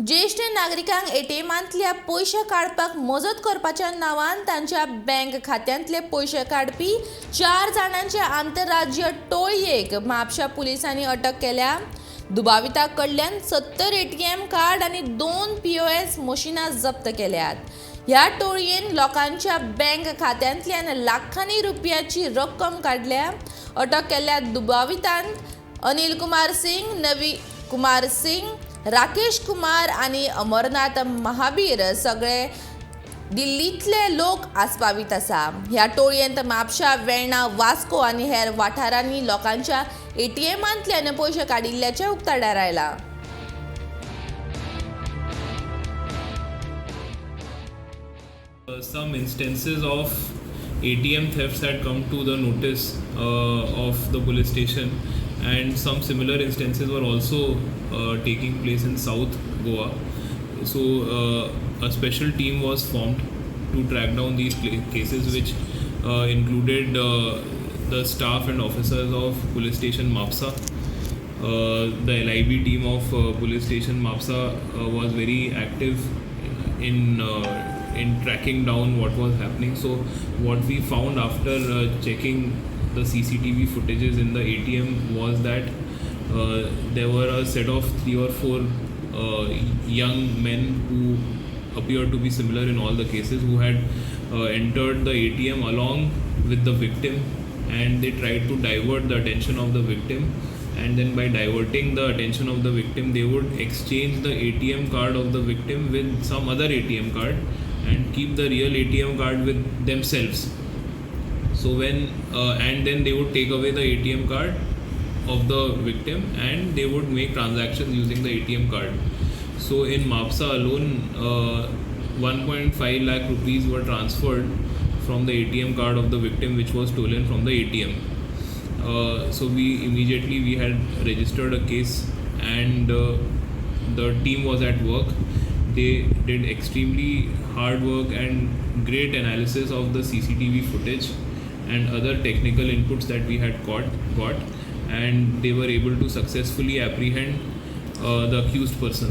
ज्येष्ठ नागरिकांक एटीएमांतल्या पैसे काडपाक मजत करपाच्या नांवान तांच्या बँक खात्यांतले पैसे काडपी 4 जाणांच्या आंतरराज्य टोळयेक म्हापशा पुलिसांनी अटक केल्या. दुबाविता कडल्यान 70 एटीएम कार्ड आनी 2 POS मशिनां जप्त केल्यात. ह्या टोळयेन लोकांच्या बँक खात्यांतल्यान लाखांनी रुपयाची रक्कम काडल्या. अटक केल्ल्या दुबावितांत अनिल कुमार सिंग, नवी कुमार सिंग, राकेश कुमार आनी अमरनाथ महाबीर सगळे दिल्लीतले लोक आस्पावीत आसा. ह्या टोळयेंत म्हापशा, वेर्णा, वास्को आनी हेर वाठारांनी लोकांच्या एटीएमांतल्यान पयशे काडिल्ल्याचे उक्ताडार आयला. Some instances of ATM thefts had come to the notice of the police station, and some similar instances were also taking place in South Goa. So a special team was formed to track down these cases, which included the staff and officers of police station Mapsa. The LIB team of police station Mapsa was very active in tracking down what was happening. So what we found after checking the CCTV footages in the ATM was that there were a set of 3 or 4 young men who appeared to be similar in all the cases, who had entered the ATM along with the victim, and they tried to divert the attention of the victim, and then by diverting the attention of the victim they would exchange the ATM card of the victim with some other ATM card and keep the real ATM card with themselves. So and then they would take away the ATM card of the victim and they would make transactions using the ATM card. So in Mapsa alone, 1.5 lakh rupees were transferred from the ATM card of the victim, which was stolen from the ATM. So we had registered a case, and the team was at work. They did extremely hard work and great analysis of the CCTV footage and other technical inputs that we had got, and they were able to successfully apprehend the accused person.